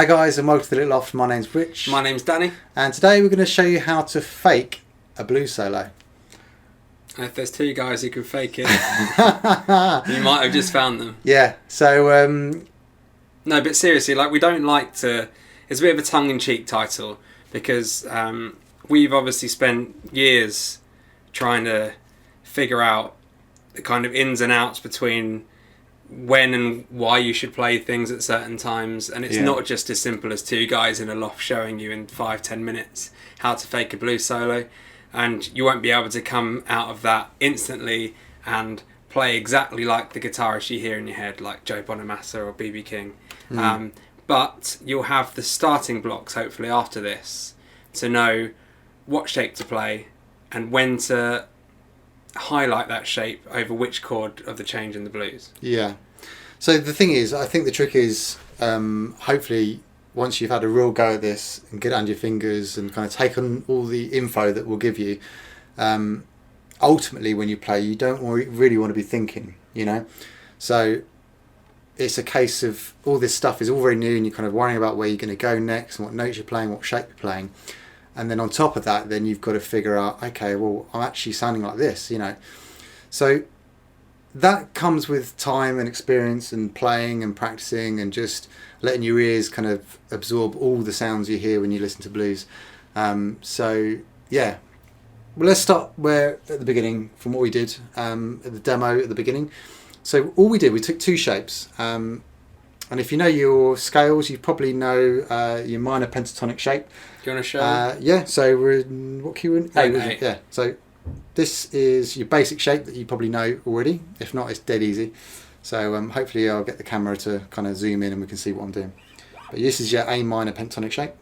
Hi guys and welcome to the Little Loft. My name's Rich. My name's Danny. And today we're going to show you how to fake a blues solo. And if there's two guys who can fake it, you might have just found them. Yeah, so... No, but seriously, like, we don't like to... It's a bit of a tongue-in-cheek title because we've obviously spent years trying to figure out the kind of ins and outs between when and why you should play things at certain times, and it's not just as simple as two guys in a loft showing you in 5-10 minutes how to fake a blues solo, and you won't be able to come out of that instantly and play exactly like the guitarist you hear in your head, like Joe Bonamassa or BB King. But you'll have the starting blocks hopefully after this to know what shape to play and when to highlight that shape over which chord of the change in the blues. Yeah. So the thing is, I think the trick is, hopefully, once you've had a real go at this and get it under your fingers and kind of take on all the info that we'll give you, ultimately when you play, you don't really want to be thinking, you know? So it's a case of all this stuff is all very new and you're kind of worrying about where you're going to go next and what notes you're playing, what shape you're playing. And then on top of that, then you've got to figure out, okay, well, I'm actually sounding like this, you know. So that comes with time and experience and playing and practicing and just letting your ears kind of absorb all the sounds you hear when you listen to blues. So, yeah. Well, let's start at the beginning from what we did at the demo at the beginning. So all we did, we took two shapes. And if you know your scales, you probably know your minor pentatonic shape. Do you want to show? Yeah, so we're in, what key we're in? A. Yeah, so this is your basic shape that you probably know already. If not, it's dead easy. So hopefully I'll get the camera to kind of zoom in and we can see what I'm doing. But this is your A minor pentatonic shape.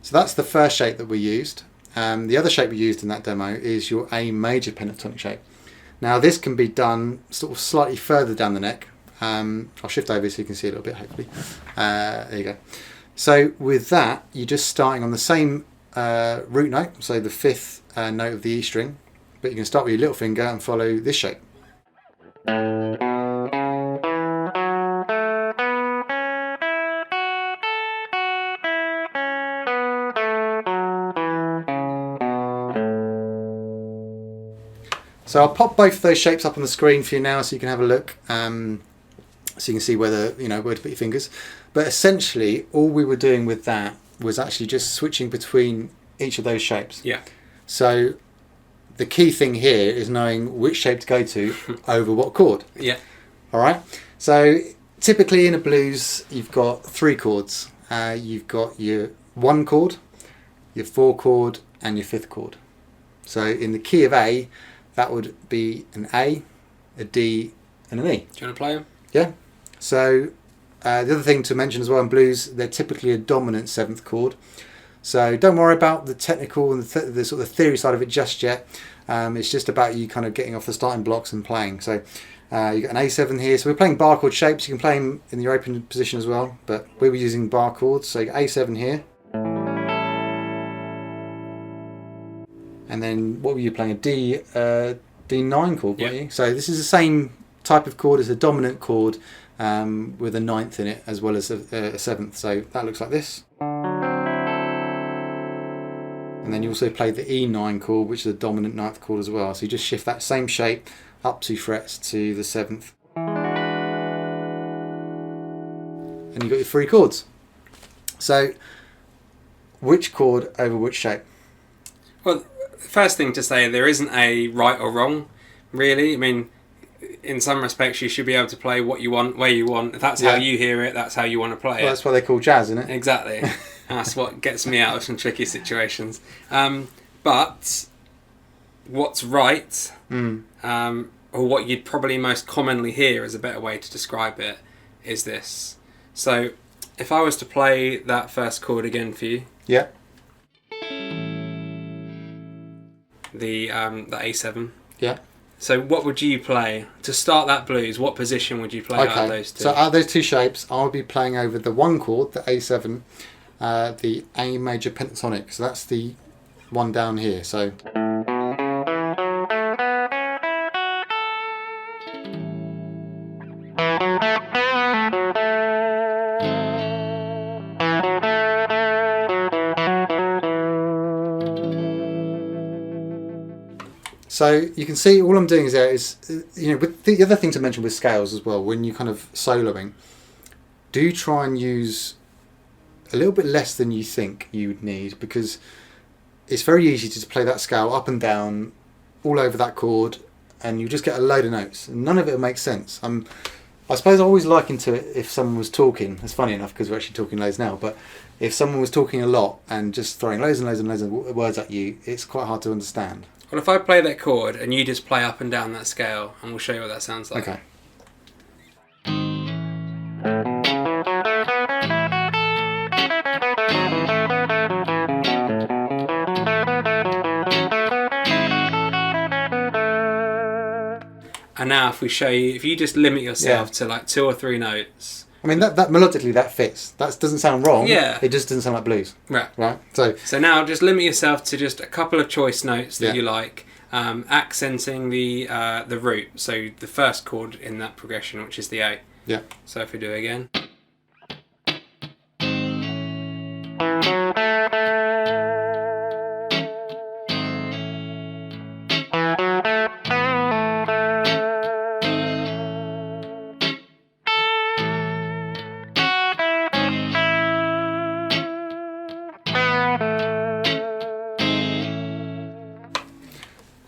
So that's the first shape that we used. The other shape we used in that demo is your A major pentatonic shape. Now this can be done sort of slightly further down the neck. I'll shift over so you can see a little bit hopefully. There you go. So with that, you're just starting on the same root note, so the fifth note of the E string, but you can start with your little finger and follow this shape. So I'll pop both of those shapes up on the screen for you now so you can have a look, so you can see where to put your fingers. But essentially all we were doing with that was actually just switching between each of those shapes. Yeah. So the key thing here is knowing which shape to go to over what chord. Yeah. All right. So typically in a blues you've got three chords. You've got your 1 chord, your 4 chord and your 5th chord. So in the key of A, that would be an A, a D, and an E. Do you want to play them? Yeah. So the other thing to mention as well in blues, they're typically a dominant 7th chord. So don't worry about the technical and the sort of theory side of it just yet. It's just about you kind of getting off the starting blocks and playing. So you've got an A7 here. So we're playing bar chord shapes. You can play them in your open position as well, but we were using bar chords. So you got A7 here. And then what were you playing? A D9 chord, weren't you? So this is the same type of chord as a dominant chord with a 9th in it as well as a 7th. So that looks like this. And then you also play the E9 chord, which is a dominant 9th chord as well. So you just shift that same shape up 2 frets to the 7th. And you've got your 3 chords. So which chord over which shape? Well, first thing to say, there isn't a right or wrong, really. I mean, in some respects, you should be able to play what you want, where you want. If that's how you hear it, that's how you want to play it. Well, that's what they call jazz, isn't it? Exactly. That's what gets me out of some tricky situations. But what's right, or what you'd probably most commonly hear is a better way to describe it, is this. So if I was to play that first chord again for you. Yeah. The A7. Yeah. So what would you play to start that blues? What position would you play out of those two? So out of those two shapes, I'll be playing over the 1 chord, the A7, the A major pentatonic. So that's the one down here. So So you can see all I'm doing is there is, with the other thing to mention with scales as well, when you're kind of soloing, do try and use a little bit less than you think you would need, because it's very easy to just play that scale up and down all over that chord and you just get a load of notes and none of it will make sense. I suppose I always liken to it if someone was talking. It's funny enough because we're actually talking loads now, but if someone was talking a lot and just throwing loads and loads and loads of words at you, it's quite hard to understand. Well, if I play that chord and you just play up and down that scale, and we'll show you what that sounds like. Okay. And now if we show you, if you just limit yourself to like 2 or 3 notes. I mean, that melodically that fits. That doesn't sound wrong. Yeah. It just doesn't sound like blues. Right. Right. So now just limit yourself to just a couple of choice notes that you like, accenting the root. So the first chord in that progression, which is the A. Yeah. So if we do it again.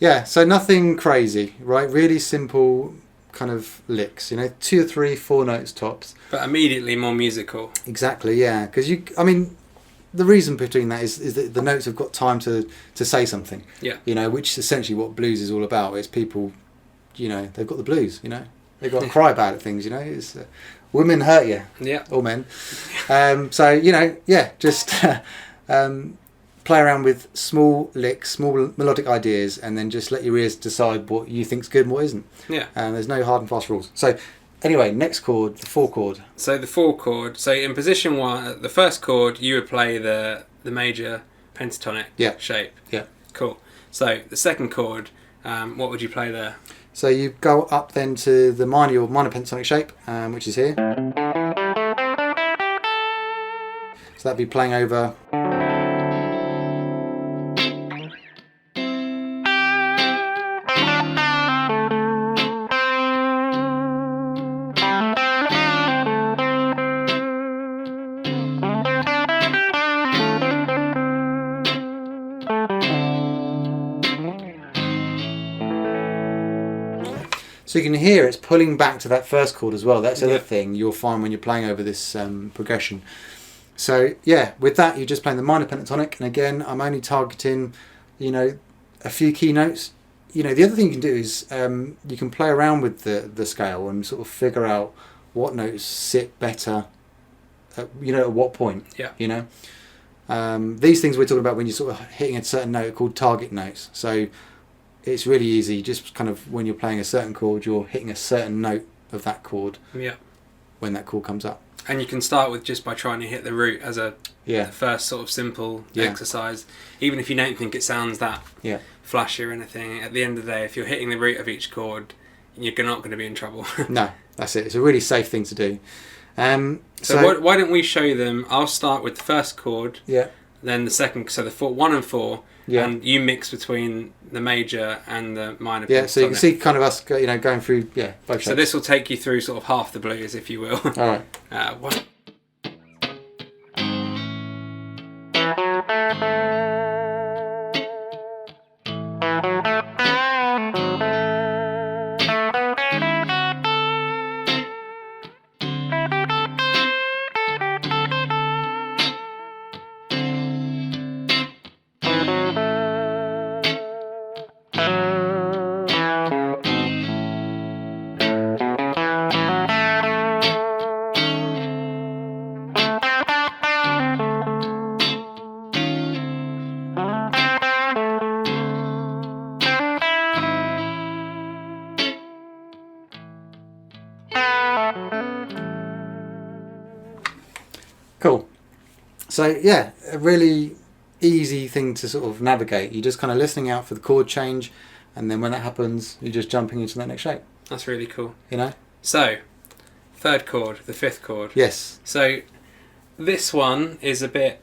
Yeah, so nothing crazy, right? Really simple kind of licks, 2 or 3, 4 notes tops. But immediately more musical. Exactly, yeah. Because the reason between that is that the notes have got time to say something. Yeah. Which is essentially what blues is all about. It's people, they've got the blues, They've got to cry about it, things, It's, women hurt you. Yeah. Or men. Just play around with small licks, small melodic ideas, and then just let your ears decide what you think's good and what isn't. Yeah. There's no hard and fast rules. So anyway, next chord, the 4 chord. So the 4 chord. So in position 1, the first chord, you would play the major pentatonic shape. Yeah. Cool. So the second chord, what would you play there? So you go up then to the minor pentatonic shape, which is here. So that'd be playing over. So you can hear it's pulling back to that first chord as well. That's the other thing you'll find when you're playing over this progression. So yeah, with that you're just playing the minor pentatonic, and again I'm only targeting, a few key notes. The other thing you can do is you can play around with the scale and sort of figure out what notes sit better at what point. Yeah. These things we're talking about when you're sort of hitting a certain note are called target notes. So it's really easy, just kind of when you're playing a certain chord, you're hitting a certain note of that chord when that chord comes up. And you can start with just by trying to hit the root as a first sort of simple exercise. Even if you don't think it sounds that flashy or anything, at the end of the day, if you're hitting the root of each chord, you're not going to be in trouble. No, that's it. It's a really safe thing to do. So why don't we show them? I'll start with the first chord. Yeah. Then the second, so the 1 and 4. Yeah. And you mix between the major and the minor. Yeah, so you can see kind of us, going through, both shapes. So this will take you through sort of half the blues, if you will. All right. 1. So yeah, a really easy thing to sort of navigate. You're just kind of listening out for the chord change, and then when that happens, you're just jumping into that next shape. That's really cool. You know? So, third chord, the fifth chord. Yes. So, this one is a bit...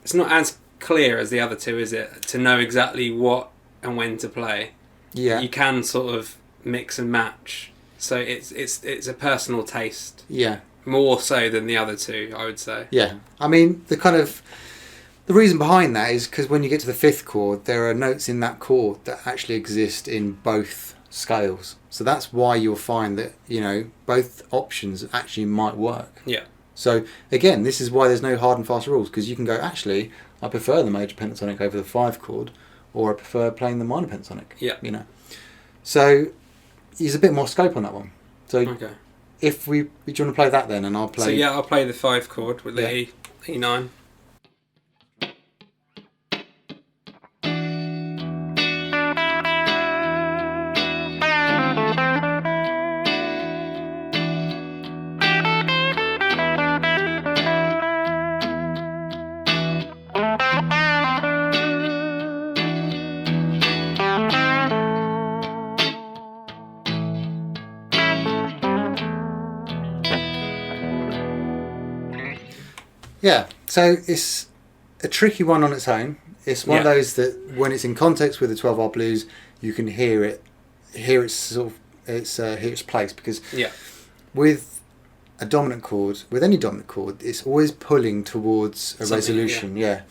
It's not as clear as the other two, is it? To know exactly what and when to play. Yeah. You can sort of mix and match. So it's a personal taste. Yeah. More so than the other two, I would say. Yeah. I mean, the reason behind that is because when you get to the fifth chord, there are notes in that chord that actually exist in both scales. So that's why you'll find that, you know, both options actually might work. Yeah. So again, this is why there's no hard and fast rules, because you can go, actually, I prefer the major pentatonic over the 5 chord, or I prefer playing the minor pentatonic. Yeah. You know. So there's a bit more scope on that one. So Okay. do you want to play that then, and I'll play... So yeah, I'll play the 5 chord with the Yeah. E9. Yeah, so it's a tricky one on its own. It's one of those that when it's in context with the 12-bar blues, you can hear its sort of hear its place, because with a dominant chord, with any dominant chord, it's always pulling towards a resolution. Yeah.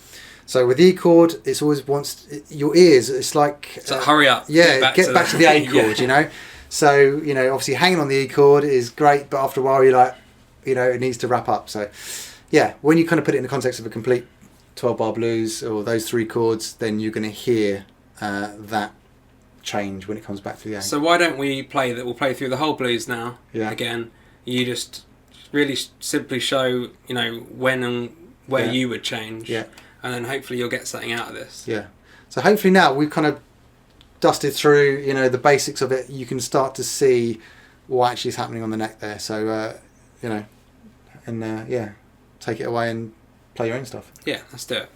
So with the E chord, it's always wants your ears. It's like hurry up. Yeah, get back to the A chord. You know. So you know, obviously hanging on the E chord is great, but after a while you're like, you know, it needs to wrap up. So yeah, when you kind of put it in the context of a complete 12-bar blues or those 3 chords, then you're going to hear that change when it comes back to the A. So why don't we play that? We'll play through the whole blues now. Yeah. Again, you just really simply show, you know, when and where you would change. Yeah. And then hopefully you'll get something out of this. Yeah. So hopefully now we've kind of dusted through, you know, the basics of it. You can start to see what actually is happening on the neck there. So, you know, and yeah, take it away and play your own stuff. Yeah, let's do it.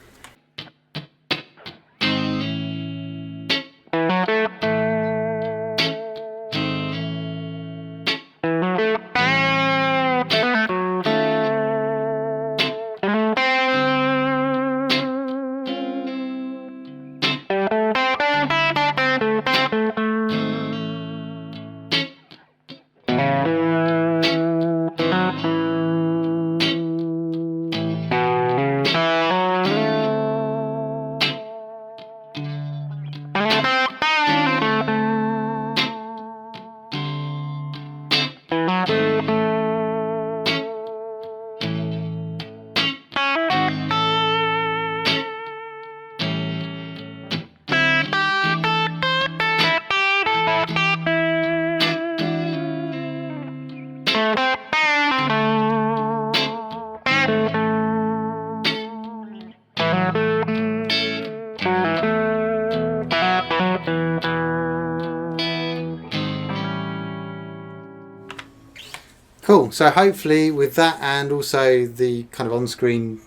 Cool. So hopefully with that, and also the kind of on-screen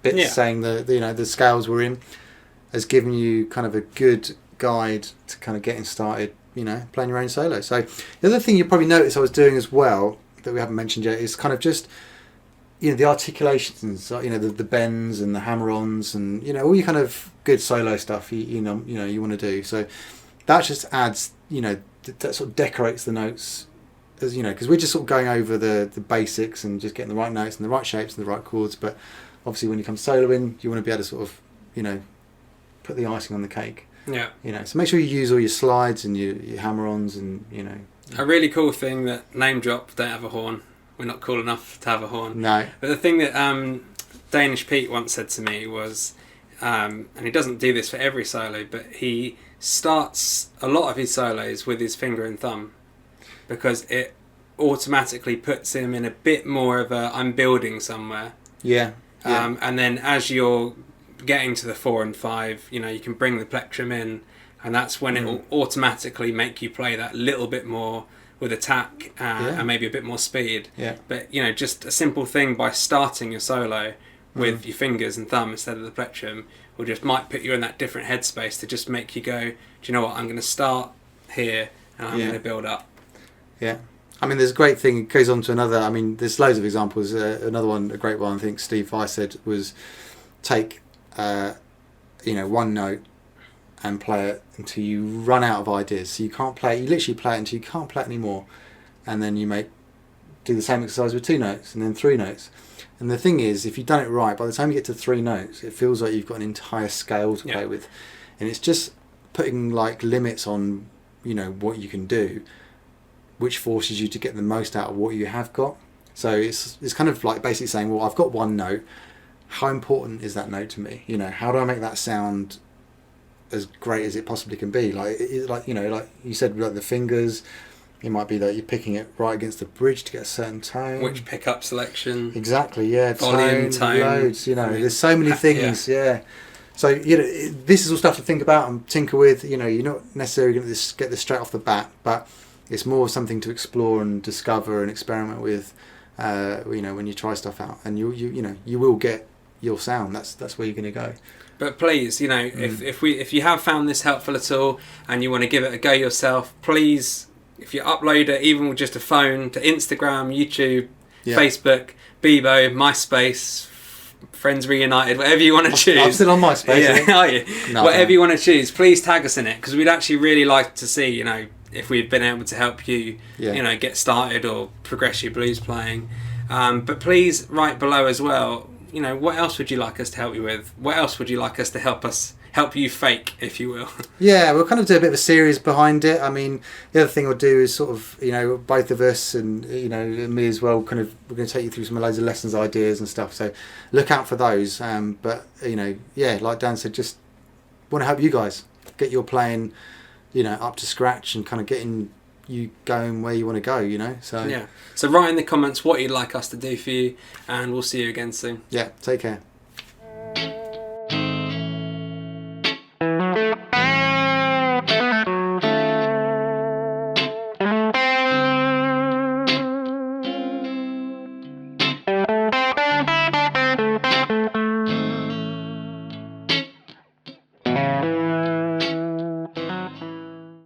bits saying that, you know, the scales we're in, has given you kind of a good guide to kind of getting started, you know, playing your own solo. So the other thing you probably noticed I was doing as well that we haven't mentioned yet is kind of just, you know, the articulations, you know, the bends and the hammer-ons, and, you know, all your kind of good solo stuff you know you want to do. So that just adds, you know, that sort of decorates the notes, as you know, because we're just sort of going over the basics and just getting the right notes and the right shapes and the right chords. But obviously when you come soloing, you want to be able to sort of, you know, put the icing on the cake. Yeah. You know, so make sure you use all your slides and your hammer-ons, and, you know. A really cool thing that Name Drop don't have a horn. We're not cool enough to have a horn. No. But the thing that Danish Pete once said to me was, and he doesn't do this for every solo, but he starts a lot of his solos with his finger and thumb, because it automatically puts him in a bit more of a I'm building somewhere. Yeah. And then as you're getting to the 4 and 5, you know, you can bring the plectrum in, and that's when it will automatically make you play that little bit more with attack and maybe a bit more speed. Yeah. But, you know, just a simple thing by starting your solo with your fingers and thumb instead of the plectrum might put you in that different headspace to just make you go, do you know what, I'm going to start here and I'm going to build up. Yeah. I mean, there's a great thing, it goes on to another, I mean, there's loads of examples. Another one, a great one, I think Steve Vai said was take, one note and play it until you run out of ideas. So you can't play it, you literally play it until you can't play it anymore. And then you do the same exercise with 2 notes and then 3 notes. And the thing is, if you've done it right, by the time you get to 3 notes, it feels like you've got an entire scale to play with. And it's just putting like limits on, what you can do, which forces you to get the most out of what you have got. So it's kind of like basically saying, well, I've got 1 note. How important is that note to me? How do I make that sound as great as it possibly can be? Like you said, like the fingers, it might be that you're picking it right against the bridge to get a certain tone. Which pickup selection? Exactly, yeah. Volume, tone. Loads, there's so many things, yeah. So, this is all stuff to think about and tinker with. You're not necessarily going to get this straight off the bat, but it's more something to explore and discover and experiment with, when you try stuff out. And you will get your sound. That's where you're going to go. But please, if you have found this helpful at all and you want to give it a go yourself, please, if you upload it, even with just a phone, to Instagram, YouTube, Facebook, Bebo, MySpace, Friends Reunited, whatever you want to choose. I'm still on MySpace. Are you? No, whatever you want to choose, please tag us in it, because we'd actually really like to see, if we've been able to help you, get started or progress your blues playing. But please write below as well, what else would you like us to help you with? What else would you like us to help you fake, if you will? Yeah, we'll kind of do a bit of a series behind it. I mean, the other thing we'll do is sort of, both of us and, me as well, kind of, we're going to take you through some loads of lessons, ideas and stuff. So look out for those. But, like Dan said, just want to help you guys get your playing, up to scratch and kind of getting you going where you want to go, So write in the comments what you'd like us to do for you, and we'll see you again soon. Yeah, take care.